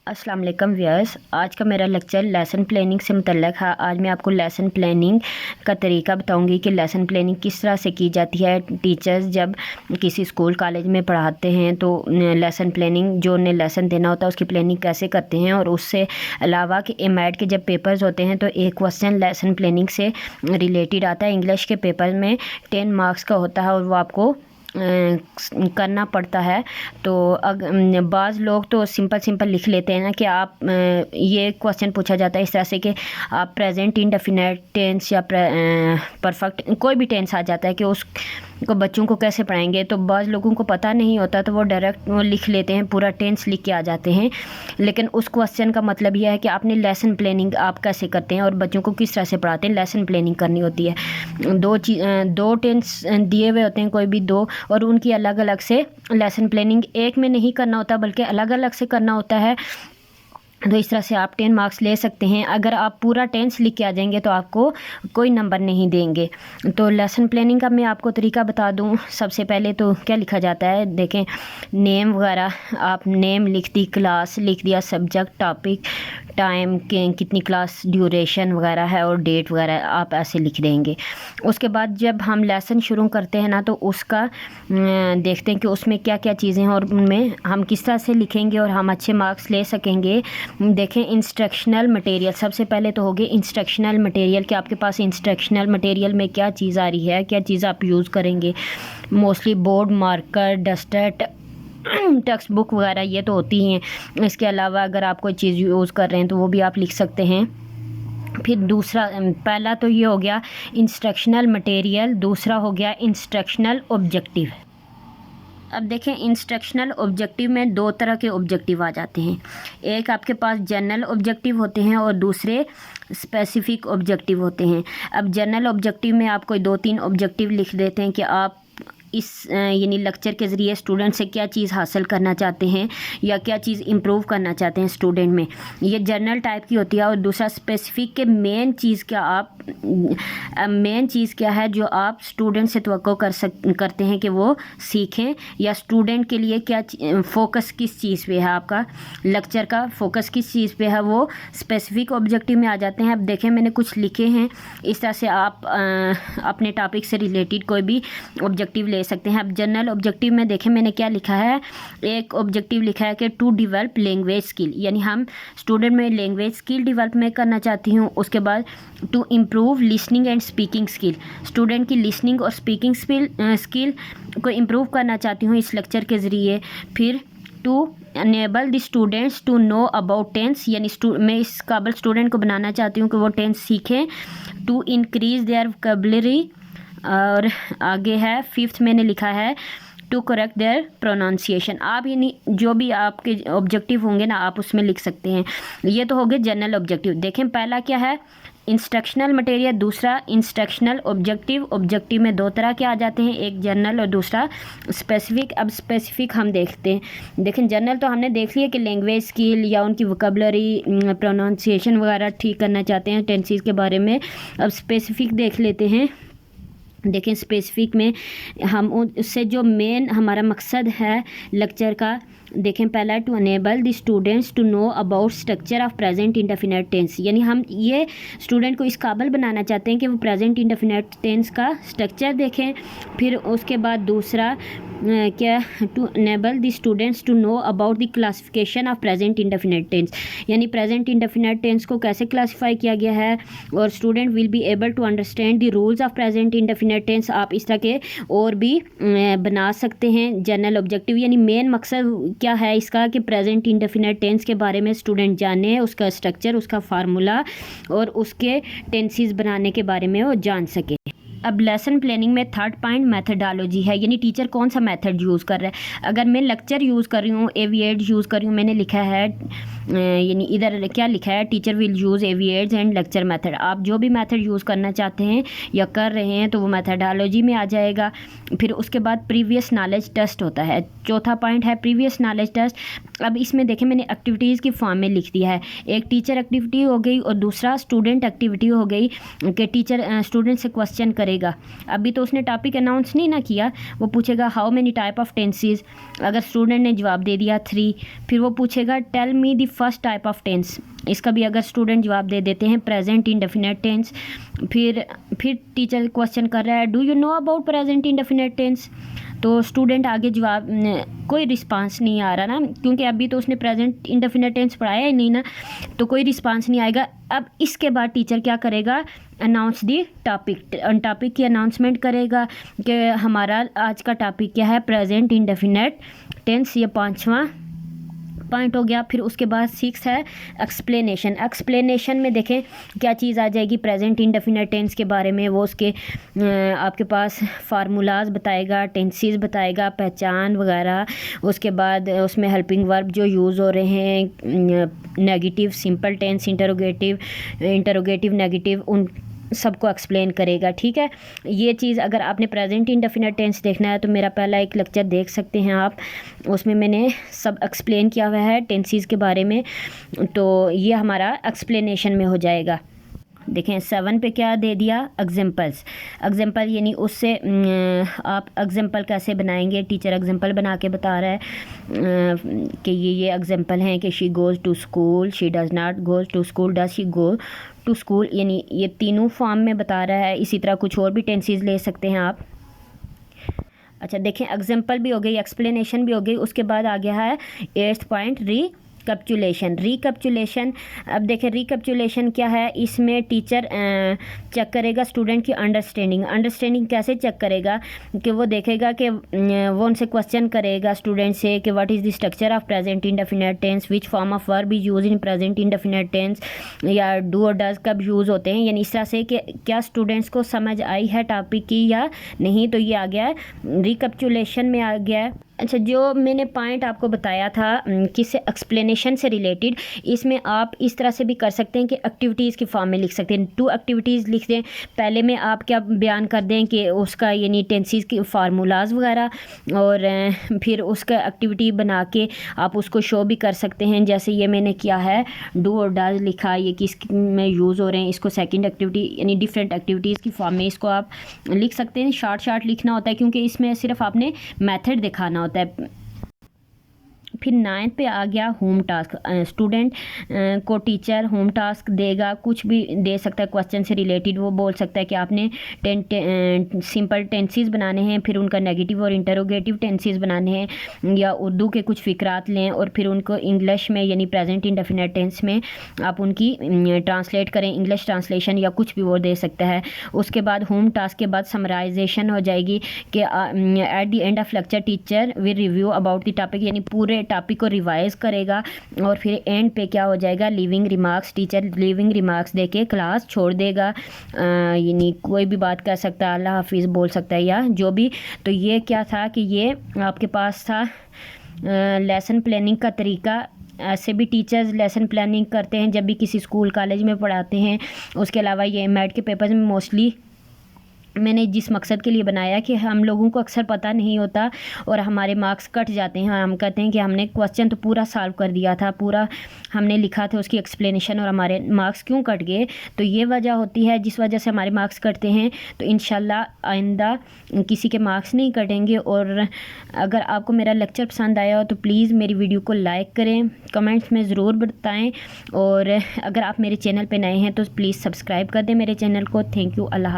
अस्सलाम वालेकुम व्यूअर्स। आज का मेरा लेक्चर लेसन प्लानिंग से मुतल्लक है। आज मैं आपको लेसन प्लानिंग का तरीका बताऊंगी कि लेसन प्लानिंग किस तरह से की जाती है। टीचर्स जब किसी स्कूल कॉलेज में पढ़ाते हैं तो लेसन प्लानिंग जो उन्हें लेसन देना होता है उसकी प्लानिंग कैसे करते हैं। और उससे अलावा कि एमएड के जब पेपर्स होते हैं तो एक क्वेश्चन लेसन प्लानिंग से रिलेटेड आता है। इंग्लिश के पेपर में 10 मार्क्स का होता है और वो आपको करना पड़ता है। तो बाज़ लोग तो सिंपल लिख लेते हैं ना कि आप ये क्वेश्चन पूछा जाता है इस तरह से कि आप प्रेजेंट इंडेफिनिट टेंस या परफेक्ट कोई भी टेंस आ जाता है कि उस को बच्चों को कैसे पढ़ाएंगे। तो बाज़ लोगों को पता नहीं होता तो वो डायरेक्ट वो लिख लेते हैं, पूरा टेंस लिख के आ जाते हैं। लेकिन उस क्वेश्चन का मतलब यह है कि आपने लेसन प्लानिंग आप कैसे करते हैं और बच्चों को किस तरह से पढ़ाते हैं। लेसन प्लानिंग करनी होती है। दो टेंस दिए हुए होते हैं, कोई भी दो, और उनकी अलग अलग से लेसन प्लानिंग एक में नहीं करना होता बल्कि अलग अलग से करना होता है। तो इस तरह से आप 10 मार्क्स ले सकते हैं। अगर आप पूरा टेंस लिख के आ जाएंगे तो आपको कोई नंबर नहीं देंगे। तो लेसन प्लानिंग का मैं आपको तरीका बता दूं। सबसे पहले तो क्या लिखा जाता है, देखें नेम वगैरह, आप नेम लिख दी, क्लास लिख दिया, सब्जेक्ट, टॉपिक, टाइम के कितनी क्लास ड्यूरेशन वगैरह है और डेट वगैरह आप ऐसे लिख देंगे। उसके बाद जब हम लेसन शुरू करते हैं ना तो उसका देखते हैं कि उसमें क्या क्या चीज़ें हैं और उनमें हम किस तरह से लिखेंगे और हम अच्छे मार्क्स ले सकेंगे। देखें इंस्ट्रक्शनल मटेरियल, सबसे पहले तो हो गए इंस्ट्रक्शनल मटेरियल कि आपके पास इंस्ट्रक्शनल मटेरियल में क्या चीज़ आ रही है, क्या चीज़ आप यूज़ करेंगे। Mostly board, marker, duster, text book वगैरह ये तो होती हैं। इसके अलावा अगर आप कोई चीज़ यूज़ कर रहे हैं तो वो भी आप लिख सकते हैं। फिर दूसरा, पहला तो ये हो गया इंस्ट्रक्शनल मटेरियल, दूसरा हो गया इंस्ट्रक्शनल ऑब्जेक्टिव। अब देखें इंस्ट्रक्शनल ऑब्जेक्टिव में दो तरह के ऑब्जेक्टिव आ जाते हैं। एक आपके पास जनरल ऑब्जेक्टिव होते हैं और दूसरे स्पेसिफिक ऑब्जेक्टिव होते हैं। अब जनरल ऑब्जेक्टिव में आप कोई 2-3 ऑब्जेक्टिव लिख देते हैं कि आप इस यानी लेक्चर के ज़रिए स्टूडेंट से क्या चीज़ हासिल करना चाहते हैं या क्या चीज़ इम्प्रूव करना चाहते हैं स्टूडेंट में। ये जनरल टाइप की होती है। और दूसरा स्पेसिफिक के मेन चीज़ क्या है जो आप स्टूडेंट से तवक्को करते हैं कि वो सीखें, या स्टूडेंट के लिए क्या फोकस किस चीज़ पे है, आपका लेक्चर का फोकस किस चीज़ पे है, वो स्पेसिफिक ऑब्जेक्टिव में आ जाते हैं। अब देखें मैंने कुछ लिखे हैं, इस तरह से आप अपने टॉपिक से रिलेटेड कोई भी ऑब्जेक्टिव ले सकते हैं। अब जनरल ऑब्जेक्टिव में देखें मैंने क्या लिखा है। एक ऑब्जेक्टिव लिखा है कि टू डेवलप लैंग्वेज स्किल, यानी हम स्टूडेंट में लैंग्वेज स्किल डेवलप में करना चाहती हूँ। उसके बाद to improve listening and speaking skill, student की लिसनिंग और स्पीकिंग स्किल को इम्प्रूव करना चाहती हूँ इस लेक्चर के ज़रिए। फिर to enable the students to know about tense, यानी मैं इस काबिल स्टूडेंट को बनाना चाहती हूँ कि वो टेंस सीखें। टू इंक्रीज देयर वोकैबुलरी, और आगे है 5th मैंने लिखा है टू करेक्ट देयर प्रोनाउंसिएशन। आप यानी जो भी आपके ऑब्जेक्टिव होंगे ना आप उसमें लिख सकते हैं। ये तो हो गए जनरल ऑब्जेक्टिव। देखें पहला क्या है इंस्ट्रक्शनल मटेरियल, दूसरा इंस्ट्रक्शनल ऑब्जेक्टिव। ऑब्जेक्टिव में दो तरह के आ जाते हैं, एक जनरल और दूसरा स्पेसिफिक। अब स्पेसिफिक हम देखते हैं। देखें जनरल तो हमने देख लिया कि लैंग्वेज स्किल या उनकी वोकैबुलरी, प्रोनाउंसिएशन वगैरह ठीक करना चाहते हैं टेंसेस के बारे में। अब स्पेसिफिक देख लेते हैं। देखें स्पेसिफिक में हम उससे जो मेन हमारा मकसद है लेक्चर का, देखें पहला to enable the students to know about structure of present indefinite tense, यानी हम ये स्टूडेंट को इस काबिल बनाना चाहते हैं कि वो प्रेजेंट इंडेफिनिट टेंस का स्ट्रक्चर देखें। फिर उसके बाद दूसरा क्या, to enable the students to know about the classification of present indefinite tense, यानी प्रेजेंट इंडेफिनिट टेंस को कैसे क्लासीफाई किया गया है और student will be able to understand the rules of present indefinite tense. आप इस तरह के और भी बना सकते हैं जनरल ऑब्जेक्टिव। यानी मेन मकसद क्या है इसका कि प्रेजेंट इंडेफिनिट टेंस के बारे में स्टूडेंट जाने, उसका स्ट्रक्चर, उसका फार्मूला और उसके टेंसेस बनाने के बारे में वो जान सके। अब लेसन प्लानिंग में 3rd पॉइंट मेथडोलॉजी है, यानी टीचर कौन सा मेथड यूज़ कर रहा है। अगर मैं लेक्चर यूज़ कर रही हूँ, एविएट्स यूज़ कर रही हूँ, मैंने लिखा है यानी इधर क्या लिखा है, teacher will use AV aids and lecture method. आप जो भी मेथड यूज़ करना चाहते हैं या कर रहे हैं तो वो मेथडोलॉजी में आ जाएगा। फिर उसके बाद प्रीवियस नॉलेज टेस्ट होता है। 4था पॉइंट है प्रीवियस नॉलेज टेस्ट। अब इसमें देखें मैंने एक्टिविटीज़ की फॉर्म में लिख दिया है। एक टीचर एक्टिविटी हो गई और दूसरा स्टूडेंट एक्टिविटी हो गई कि टीचर स्टूडेंट से क्वेश्चन करेगा। अभी तो उसने टॉपिक अनाउंस नहीं ना किया, वो पूछेगा how many type of tenses. अगर स्टूडेंट ने जवाब दे दिया 3, फिर वो पूछेगा tell me the first type of tense. इसका भी अगर स्टूडेंट जवाब दे देते हैं प्रेजेंट इंडेफिनिट टेंस। फिर टीचर क्वेश्चन कर रहा है do you know about present indefinite tense. तो स्टूडेंट आगे जवाब कोई रिस्पांस नहीं आ रहा ना, क्योंकि अभी तो उसने प्रेजेंट इंडेफिनिट टेंस पढ़ाया ही नहीं ना, तो कोई रिस्पांस नहीं आएगा। अब इसके बाद टीचर क्या करेगा, अनाउंस दी टॉपिक, टॉपिक की अनाउंसमेंट करेगा कि हमारा आज का टॉपिक क्या है, प्रेजेंट इंडेफिनिट टेंस। ये 5वां पॉइंट हो गया। फिर उसके बाद 6 है एक्सप्लेनेशन। एक्सप्लेनेशन में देखें क्या चीज़ आ जाएगी, प्रेजेंट इंडेफिनिट टेंस के बारे में। वो उसके आपके पास फार्मूलाज बताएगा, टेंसेस बताएगा, पहचान वगैरह। उसके बाद उसमें हेल्पिंग वर्ब जो यूज़ हो रहे हैं, negative, simple tense, interrogative, negative, उन सबको एक्सप्लेन करेगा। ठीक है, ये चीज़ अगर आपने प्रेजेंट इंडेफिनिट टेंस देखना है तो मेरा पहला एक लेक्चर देख सकते हैं आप, उसमें मैंने सब एक्सप्लेन किया हुआ है टेंसेस के बारे में। तो ये हमारा एक्सप्लेनेशन में हो जाएगा। देखें 7 पे क्या दे दिया, एग्जांपल्स। एग्जांपल यानी उससे आप एग्जांपल कैसे बनाएंगे, टीचर एग्जांपल बना के बता रहा है कि ये एग्जांपल हैं कि she goes to school, she does not goes to school, does she go to school, यानी ये तीनों फॉर्म में बता रहा है। इसी तरह कुछ और भी टेंसेस ले सकते हैं आप। अच्छा देखें, एग्जांपल भी हो गई, एक्सप्लेनेशन भी हो गई। उसके बाद आ गया है 8th पॉइंट, रिकैपिचुलेशन। अब देखें रिकैपिचुलेशन क्या है, इसमें टीचर चेक करेगा स्टूडेंट की अंडरस्टैंडिंग कैसे चेक करेगा कि वो देखेगा कि वो उनसे क्वेश्चन करेगा स्टूडेंट से कि what is the structure of present indefinite tense, which form of verb is use in present indefinite tense, या डू और डज कब यूज़ होते हैं, यानी इस तरह से कि क्या स्टूडेंट्स को समझ आई है टॉपिक की या नहीं। तो ये आ गया है रिकैपिचुलेशन में आ गया है। अच्छा, जो मैंने पॉइंट आपको बताया था किस एक्सप्लेनेशन से रिलेटेड, इसमें आप इस तरह से भी कर सकते हैं कि एक्टिविटीज़ की फॉर्म में लिख सकते हैं। 2 एक्टिविटीज़ लिख दें। पहले में आप क्या बयान कर दें कि उसका यानी टेंसेस की फार्मूलाज वगैरह, और फिर उसका एक्टिविटी बना के आप उसको शो भी कर सकते हैं। जैसे ये मैंने किया है, डू और डज लिखा, ये किस में यूज़ हो रहे हैं, इसको सेकेंड एक्टिविटी यानी डिफरेंट एक्टिविटीज़ की फॉर्म में इसको आप लिख सकते हैं। शार्ट लिखना होता है क्योंकि इसमें सिर्फ आपने मेथड दिखाना होता है। फिर 9 पे आ गया होम टास्क। स्टूडेंट को टीचर होम टास्क देगा, कुछ भी दे सकता है क्वेश्चन से रिलेटेड। वो बोल सकता है कि आपने सिंपल टेंसेस बनाने हैं, फिर उनका नेगेटिव और इंटरोगेटिव टेंसेस बनाने हैं, या उर्दू के कुछ फ़िक्रात लें और फिर उनको इंग्लिश में यानी प्रेजेंट इंडेफिनिट टेंस में आप उनकी ट्रांसलेट करें, इंग्लिश ट्रांसलेशन या कुछ भी वो दे सकता है। उसके बाद होम टास्क के बाद समराइजेशन हो जाएगी कि at the end of lecture teacher will review about the topic, यानी पूरे टॉपिक को रिवाइज करेगा। और फिर एंड पे क्या हो जाएगा, living remarks. Teacher living remarks देके क्लास छोड़ देगा, यानी कोई भी बात कर सकता है, अल्लाह हाफिज़ बोल सकता है या जो भी। तो ये क्या था कि ये आपके पास था लेसन प्लानिंग का तरीका। ऐसे भी टीचर्स लेसन प्लानिंग करते हैं जब भी किसी स्कूल कॉलेज में पढ़ाते हैं। उसके अलावा ये मैट के पेपर्स में मोस्टली मैंने जिस मकसद के लिए बनाया कि हम लोगों को अक्सर पता नहीं होता और हमारे मार्क्स कट जाते हैं। हम कहते हैं कि हमने क्वेश्चन तो पूरा सॉल्व कर दिया था, पूरा हमने लिखा था उसकी एक्सप्लेनेशन, और हमारे मार्क्स क्यों कट गए। तो ये वजह होती है जिस वजह से हमारे मार्क्स कटते हैं। तो इंशाल्लाह आइंदा किसी के मार्क्स नहीं कटेंगे। और अगर आपको मेरा लेक्चर पसंद आया हो तो प्लीज़ मेरी वीडियो को लाइक करें, कमेंट्स में ज़रूर बताएँ, और अगर आप मेरे चैनल पर नए हैं तो प्लीज़ सब्सक्राइब कर दें मेरे चैनल को। Thank you. अल्लाह।